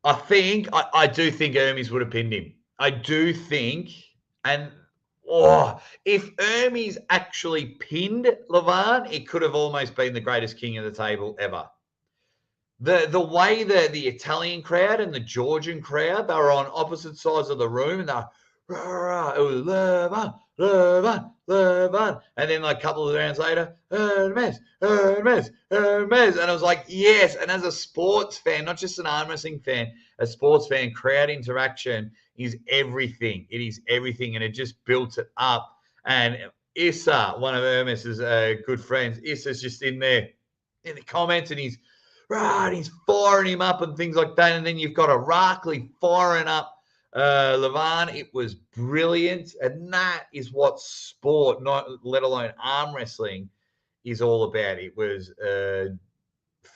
I do think Hermes would have pinned him. I do think, and if Hermes actually pinned Levan, it could have almost been the greatest King of the Table ever. The way the Italian crowd and the Georgian crowd, they were on opposite sides of the room, and it was Levan, Levant. And then like a couple of rounds later, Hermes. And I was like, yes. And as a sports fan, not just an arm wrestling fan, a sports fan, crowd interaction is everything. It is everything. And it just built it up. And Issa, one of Hermes's good friends, Issa's just in there in the comments, and he's firing him up and things like that. And then you've got a Rackley firing up Levant. It was brilliant. And that is what sport, not let alone arm wrestling, is all about. It was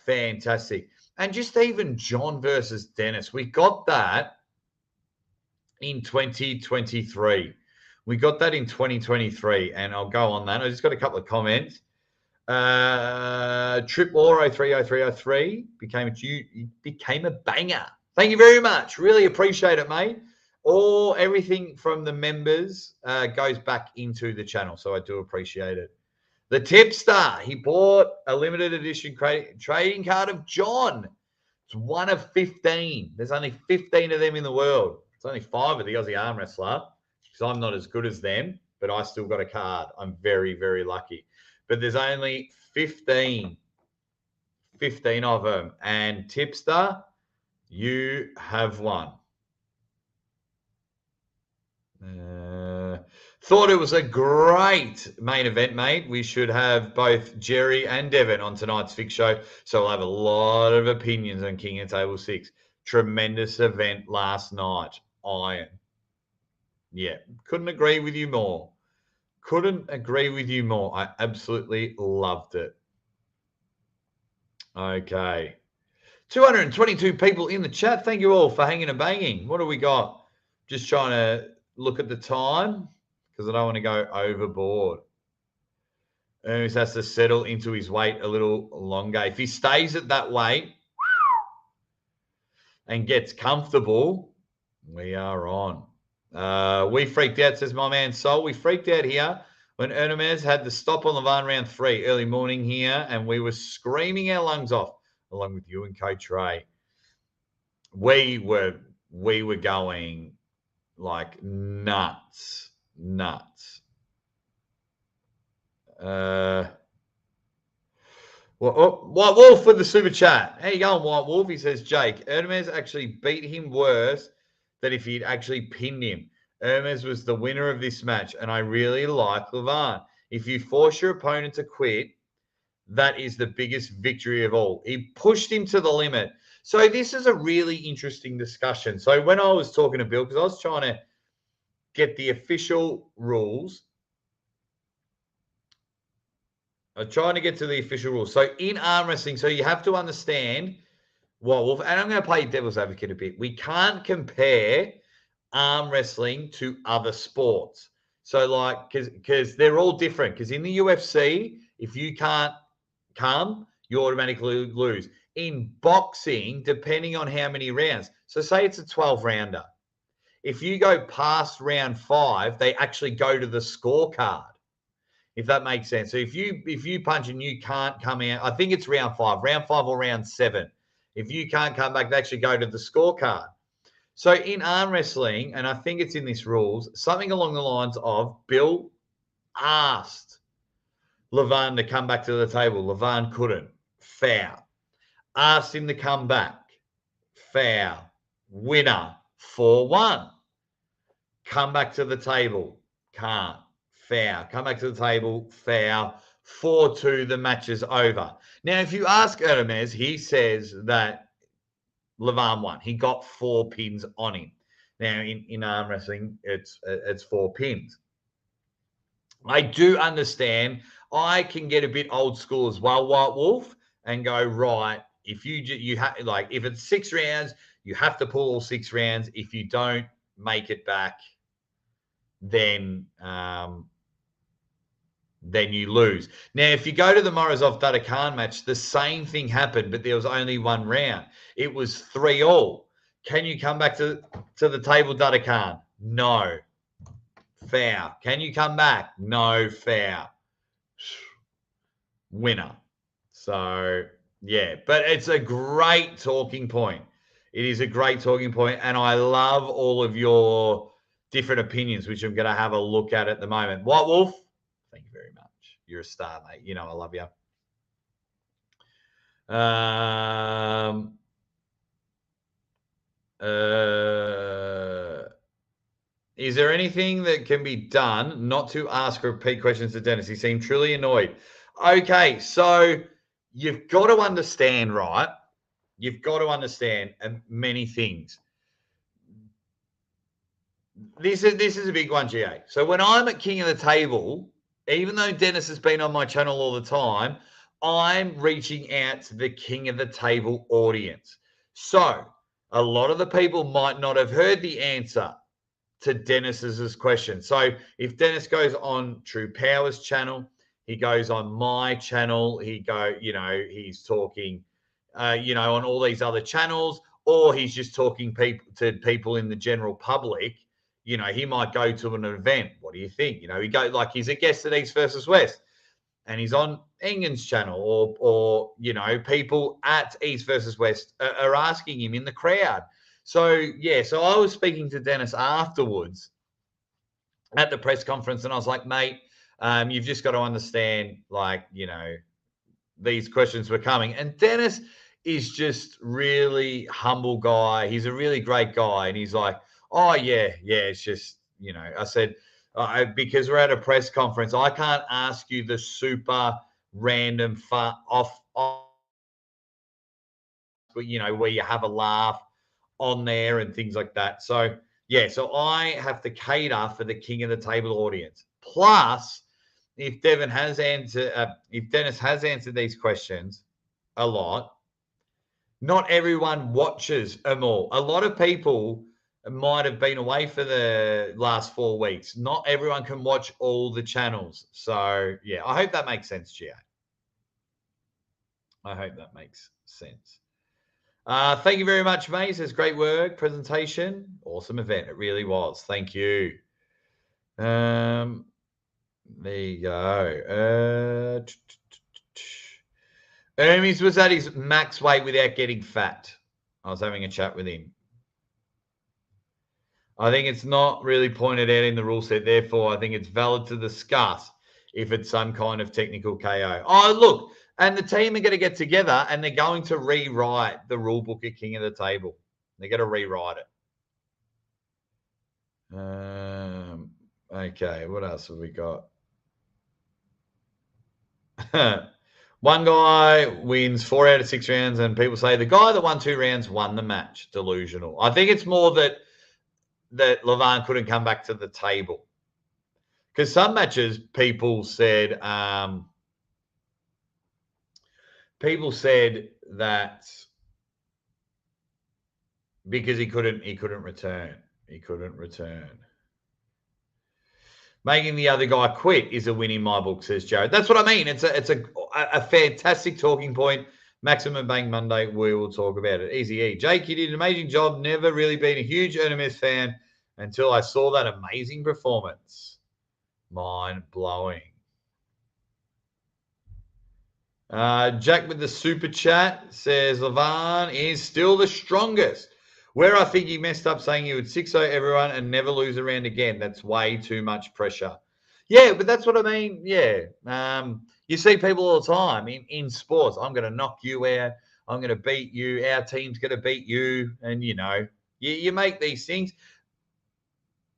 fantastic. And just even John versus Dennis, we got that in 2023. We got that in 2023, and I'll go on that. I just got a couple of comments. Trip Lauro 30303 became a banger. Thank you very much. Really appreciate it, mate. Everything from the members goes back into the channel, so I do appreciate it. The Tipster, he bought a limited edition trading card of John. It's one of 15. There's only 15 of them in the world. It's only 5 of the Aussie arm wrestler, because I'm not as good as them, but I still got a card. I'm very, very lucky. But there's only 15 of them. And Tipster, you have one. Thought it was a great main event, mate. We should have both Jerry and Devin on tonight's Fix Show, so we'll have a lot of opinions on King of Table 6. Tremendous event last night. Iron. Yeah, couldn't agree with you more. I absolutely loved it. Okay. 222 people in the chat. Thank you all for hanging and banging. What do we got? Just trying to look at the time, because I don't want to go overboard. Ernest has to settle into his weight a little longer. If he stays at that weight and gets comfortable, we are on. We freaked out, says my man Sol. We freaked out here when Hermes had the stop on Levant round 3 early morning here, and we were screaming our lungs off along with you and Coach Ray. We were going like nuts. White Wolf with the super chat. How you going, White Wolf? He says, Jake, Hermes actually beat him worse than if he'd actually pinned him. Hermes was the winner of this match, and I really like Levant. If you force your opponent to quit, that is the biggest victory of all. He pushed him to the limit. So this is a really interesting discussion. So when I was talking to Bill, because I was trying to get the official rules, I'm trying to get to the official rules. So in arm wrestling, so you have to understand, White Wolf, and I'm going to play devil's advocate a bit. We can't compare arm wrestling to other sports. So like, because they're all different. Because in the UFC, if you can't come, you automatically lose. In boxing, depending on how many rounds. So say it's a 12-rounder. If you go past round 5, they actually go to the scorecard, if that makes sense. So if you punch and you can't come out, I think it's round 5 or round 7. If you can't come back, they actually go to the scorecard. So in arm wrestling, and I think it's in this rules, something along the lines of Bill asked Levant to come back to the table. Levant couldn't. Foul. Asked him to come back. Foul. Winner. 4-1. Come back to the table. Can't. Foul. Come back to the table. Foul. 4-2. The match is over. Now, if you ask Hermes, he says that Levant won. He got 4 pins on him. Now, in arm wrestling, it's 4 pins. I do understand. I can get a bit old school as well, White Wolf, and go, right, if you have, like, if it's 6 rounds, you have to pull all 6 rounds. If you don't make it back, then you lose. Now, if you go to the Morozov-Dutta Khan match, the same thing happened, but there was only 1 round. It was 3-all. Can you come back to the table, Dutta Khan? No. Foul. Can you come back? No. Foul. Winner. So, yeah. But it's a great talking point. It is a great talking point, and I love all of your different opinions, which I'm going to have a look at the moment. White Wolf, thank you very much. You're a star, mate. You know I love you. Is there anything that can be done not to ask repeat questions to Dennis? He seemed truly annoyed. Okay, so you've got to understand, right? You've got to understand many things. This is a big one, GA. So when I'm at King of the Table, even though Dennis has been on my channel all the time, I'm reaching out to the King of the Table audience. So a lot of the people might not have heard the answer to Dennis's question. So if Dennis goes on True Powers channel, he goes on my channel, he's talking, on all these other channels, or he's just talking to people in the general public. He might go to an event. What do you think? He's a guest at East versus West, and he's on Engen's channel, or people at East versus West are asking him in the crowd. So I was speaking to Dennis afterwards at the press conference, and I was like, mate, you've just got to understand, these questions were coming. And Dennis is just really humble guy. He's a really great guy. And he's like, oh, yeah, it's just, I said, because we're at a press conference, I can't ask you the super random off, where you have a laugh on there and things like that. So, so I have to cater for the King of the Table audience. Plus, if Dennis has answered these questions a lot, not everyone watches them all. A lot of people might have been away for the last 4 weeks. Not everyone can watch all the channels. So, I hope that makes sense, GA. I hope that makes sense. Thank you very much, mate. Says great work, presentation, awesome event. It really was. Thank you. There you go. Hermes was at his max weight without getting fat. I was having a chat with him. I think it's not really pointed out in the rule set. Therefore, I think it's valid to discuss if it's some kind of technical KO. Oh, look, and the team are going to get together and they're going to rewrite the rule book at King of the Table. They're going to rewrite it. Okay, what else have we got? One guy wins 4 out of 6 rounds, and people say the guy that won 2 rounds won the match. Delusional. I think it's more that Levan couldn't come back to the table. Because some matches, people said that because he couldn't return. He couldn't return. Making the other guy quit is a win in my book, says Jared. That's what I mean. It's a fantastic talking point. Maximum Bang Monday, we will talk about it. Easy E. Jake, you did an amazing job. Never really been a huge NMS fan until I saw that amazing performance. Mind-blowing. Jack with the super chat says, Levan is still the strongest. Where I think he messed up saying he would 6-0 everyone and never lose a round again. That's way too much pressure. Yeah, but that's what I mean. Yeah. You see people all the time in sports. I'm going to knock you out. I'm going to beat you. Our team's going to beat you. And, you make these things.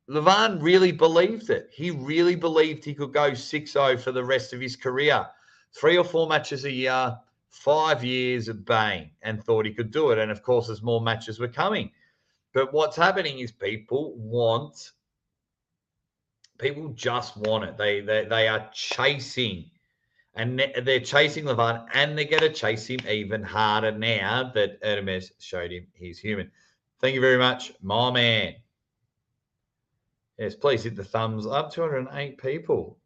Levan really believed it. He really believed he could go 6-0 for the rest of his career. 3 or 4 matches a year, 5 years of bang, and thought he could do it. And, of course, as more matches were coming. But what's happening is people just want it. They are chasing, and they're chasing Levan, and they're going to chase him even harder now that Hermes showed him he's human. Thank you very much, my man. Yes, please hit the thumbs up. 208 people.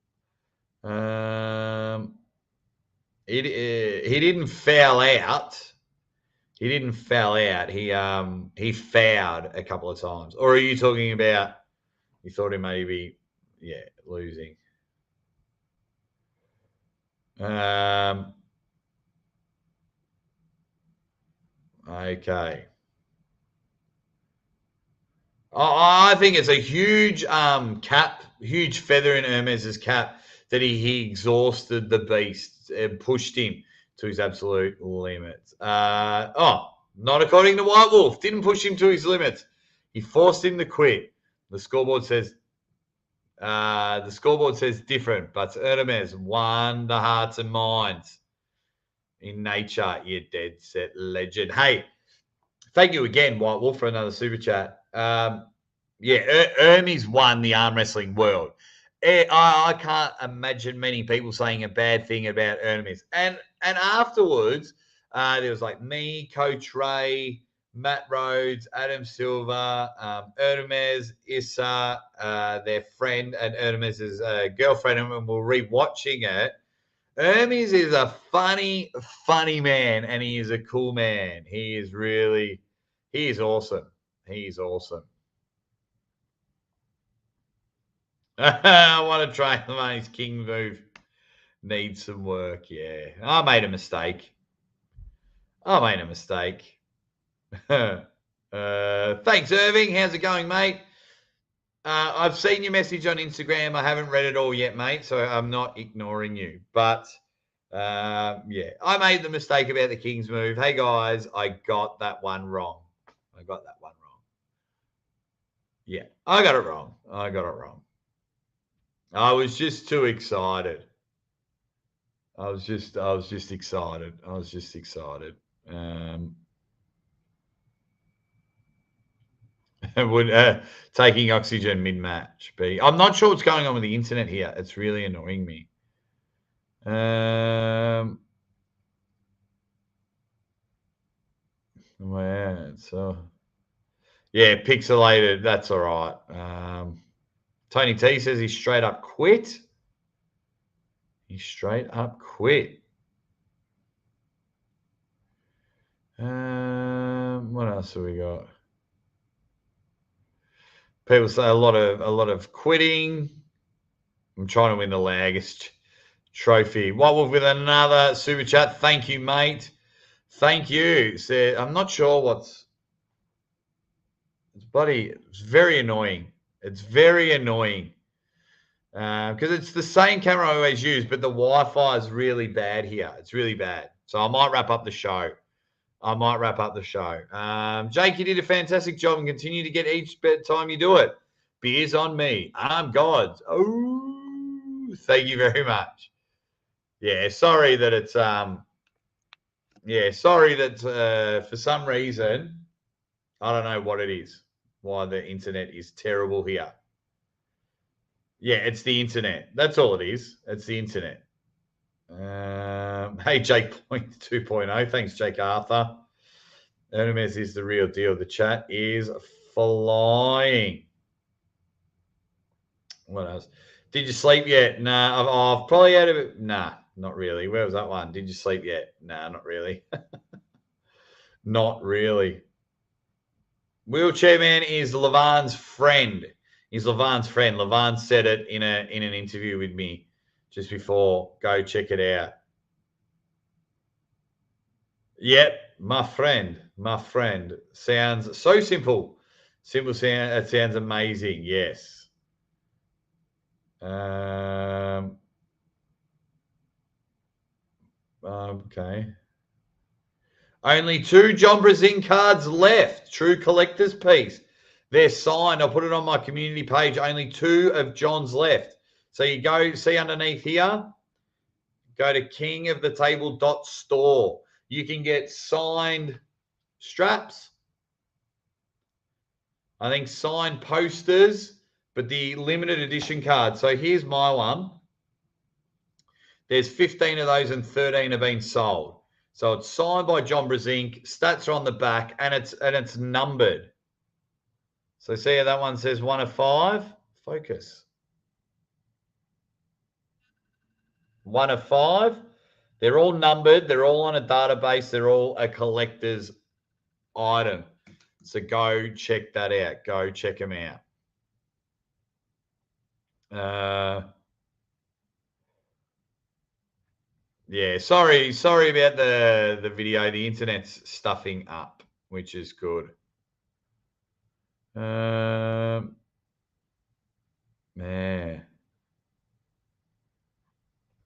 He didn't foul out. He didn't foul out. He fouled a couple of times. Or are you talking about you thought he may be losing? Okay. I think it's a huge cap, huge feather in Hermes's cap that he exhausted the beast and pushed him to his absolute limits. Not according to White Wolf. Didn't push him to his limits. He forced him to quit. The scoreboard says different, but Hermes won the hearts and minds. In nature, you dead set legend. Hey, thank you again, White Wolf, for another super chat. Hermes won the arm wrestling world. I can't imagine many people saying a bad thing about Hermes. And afterwards, there was like me, Coach Ray, Matt Rhodes, Adam Silver, Hermes, Issa, their friend, and Hermes's girlfriend, and we're rewatching it. Hermes is a funny, funny man, and he is a cool man. He is awesome. He's awesome. I want to try the money's king move. Needs some work, yeah. I made a mistake. Thanks, Irving. How's it going, mate? I've seen your message on Instagram. I haven't read it all yet, mate, so I'm not ignoring you. But, I made the mistake about the King's move. Hey, guys, I got that one wrong. Yeah, I got it wrong. I was just too excited. I was just excited. Would taking oxygen mid-match be? I'm not sure what's going on with the internet here. It's really annoying me. Pixelated. That's all right. Tony T says he straight up quit. What else have we got? People say a lot of quitting. I'm trying to win the Lagast trophy. What Wolf with another super chat. Thank you, mate. Thank you. I'm not sure it's very annoying. It's very annoying. Because it's the same camera I always use, but the Wi-Fi is really bad here. It's really bad. So I might wrap up the show. Jake, you did a fantastic job and continue to get each time you do it. Beers on me. I'm God. Oh, thank you very much. Yeah, sorry that it's for some reason, I don't know what it is, why the internet is terrible here. Yeah, it's the internet. That's all it is. It's the internet. Hey, Jake Point 2.0. Thanks, Jake Arthur. Hermes is the real deal. The chat is flying. What else? Did you sleep yet? Nah, I've probably had a bit. Nah, not really. Where was that one? Did you sleep yet? Nah, not really. Not really. Wheelchair Man is Levan's friend. Levan said it in an interview with me just before. Go check it out. Yep, my friend. Sounds so simple. Simple sound. It sounds amazing. Yes. Okay. Only 2 John Brazin cards left. True collector's piece. They're signed. I'll put it on my community page. Only 2 of John's left. So you go see underneath here. Go to kingofthetable.store. You can get signed straps. I think signed posters, but the limited edition card. So here's my one. There's 15 of those and 13 have been sold. So it's signed by John Brazink. Stats are on the back and it's numbered. So see how that one says 1 of 5? Focus. 1 of 5. They're all numbered. They're all on a database. They're all a collector's item. So go check that out. Go check them out. Yeah, sorry about the video. The internet's stuffing up, which is good. Man.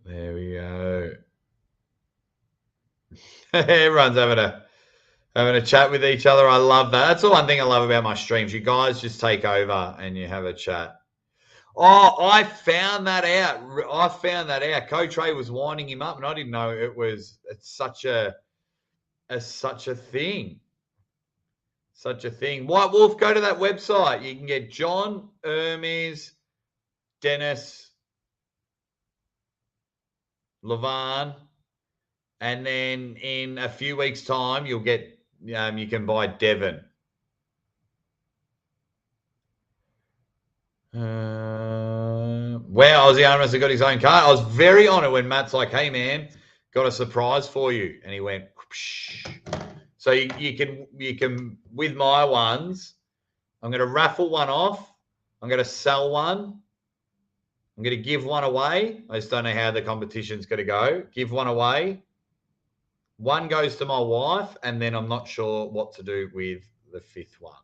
There we go. Everyone's having a chat with each other. I love that. That's the one thing I love about my streams. You guys just take over and you have a chat. Oh, I found that out. Coach Ray was winding him up, and I didn't know it's such a thing. Such a thing. White Wolf, go to that website. You can get John, Hermes, Dennis, Levan, and then in a few weeks' time, you'll get you can buy Devon. Wow, Aussie Armrest has got his own car. I was very honoured when Matt's like, "Hey man, got a surprise for you," and he went. Whoosh. So you can with my ones. I'm going to raffle one off. I'm going to sell one. I'm going to give one away. I just don't know how the competition's going to go. Give one away. One goes to my wife, and then I'm not sure what to do with the fifth one.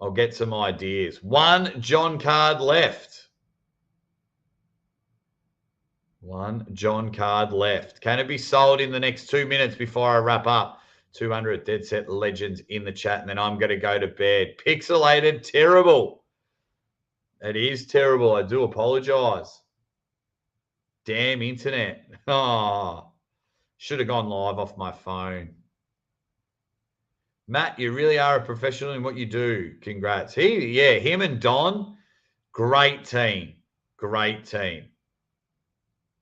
I'll get some ideas. One John card left. One John card left. Can it be sold in the next 2 minutes before I wrap up? 200 Dead Set Legends in the chat, and then I'm going to go to bed. Pixelated, terrible. It is terrible. I do apologize. Damn internet. Oh, should have gone live off my phone. Matt, you really are a professional in what you do. Congrats. Him and Don, great team. Great team.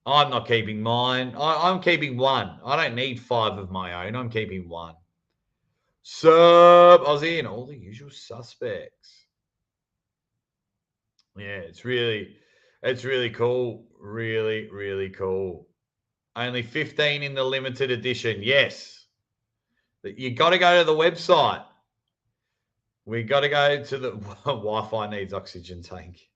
I'm not keeping mine. I'm keeping one. I don't need 5 of my own. I'm keeping one. Sup, Aussie, and all the usual suspects. Yeah, it's really cool. Really, really cool. Only 15 in the limited edition. Yes. You got to go to the website. We got to go to the Wi-Fi needs oxygen tank.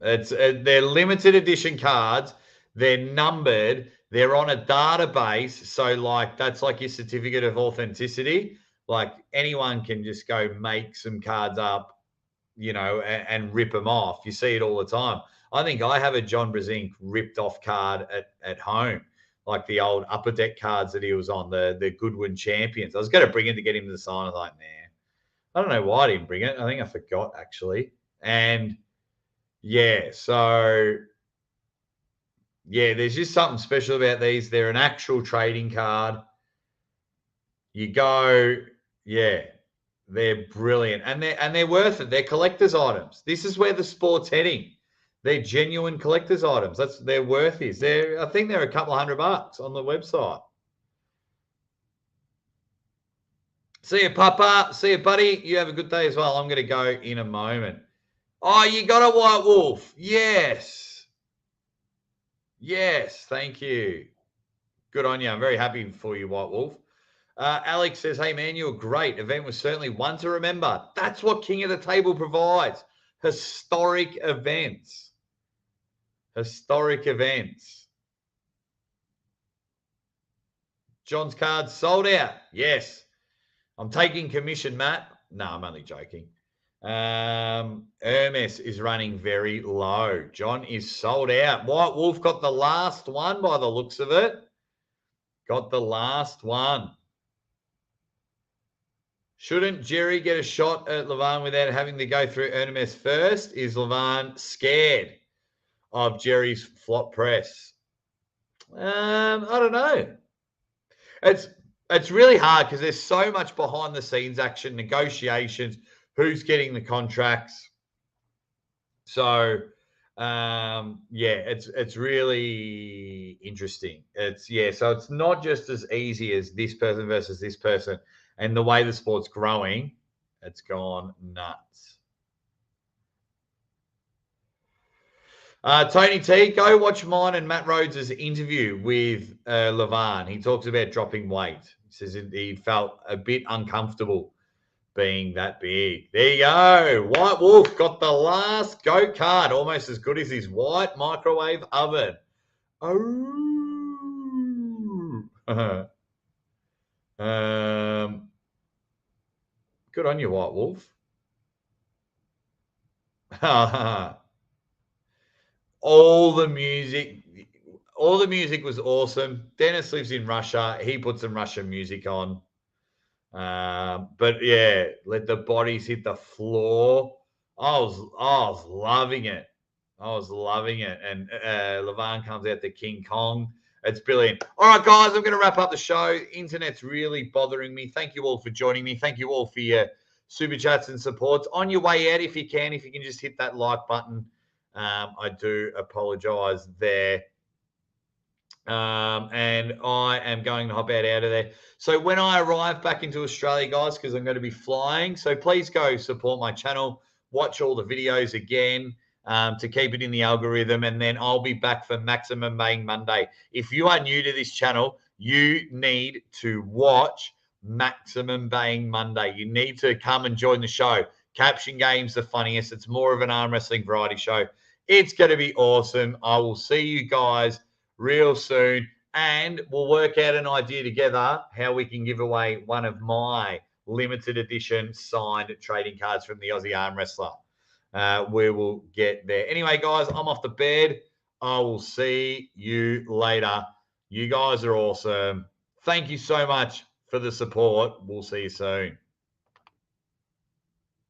They're limited edition cards. They're numbered. They're on a database. So that's like your certificate of authenticity. Like anyone can just go make some cards up, and rip them off. You see it all the time. I think I have a John Brezink ripped off card at home, like the old Upper Deck cards that he was on, the Goodwin Champions. I was going to bring it to get him to sign. I was like, nah. I don't know why I didn't bring it. I think I forgot, actually. And, there's just something special about these. They're an actual trading card. You go, they're brilliant. And they're worth it. They're collector's items. This is where the sport's heading. They're genuine collector's items. They're worth is. I think they're a couple of $100 on the website. See you, Papa. See you, buddy. You have a good day as well. I'm going to go in a moment. Oh, you got a White Wolf. Yes. Yes, thank you. Good on you. I'm very happy for you, White Wolf. Alex says, hey, man, you were great. Event was certainly one to remember. That's what King of the Table provides. Historic events. Historic events. John's cards sold out. Yes. I'm taking commission, Matt. No, I'm only joking. Hermes is running very low. John is sold out. White Wolf got the last one by the looks of it. Got the last one. Shouldn't Jerry get a shot at Levan without having to go through Hermes first? Is Levan scared of Jerry's flop press? I don't know. It's really hard because there's so much behind the scenes action, negotiations, who's getting the contracts. So, it's really interesting. So it's not just as easy as this person versus this person. And the way the sport's growing, it's gone nuts. Tony T, go watch mine and Matt Rhodes' interview with Levan. He talks about dropping weight. He says he felt a bit uncomfortable being that big. There you go. White Wolf got the last GOAT card, almost as good as his white microwave oven. Oh. Good on you, White Wolf. all the music was awesome. Dennis lives in Russia. He put some Russian music on. But yeah, let the bodies hit the floor. I was loving it. I was loving it. And Levan comes out to King Kong. It's brilliant. All right, guys, I'm going to wrap up the show. Internet's really bothering me. Thank you all for joining me. Thank you all for your super chats and supports. On your way out, if you can just hit that like button. I do apologize there. And I am going to hop out of there. So when I arrive back into Australia, guys, because I'm going to be flying, so please go support my channel, watch all the videos again to keep it in the algorithm, and then I'll be back for Maximum Baying Monday. If you are new to this channel, you need to watch Maximum Baying Monday. You need to come and join the show. Caption Game's the funniest. It's more of an arm wrestling variety show. It's going to be awesome. I will see you guys real soon, and we'll work out an idea together how we can give away one of my limited edition signed trading cards from the Aussie Arm Wrestler. We will get there. Anyway, guys, I'm off to bed. I will see you later. You guys are awesome. Thank you so much for the support. We'll see you soon.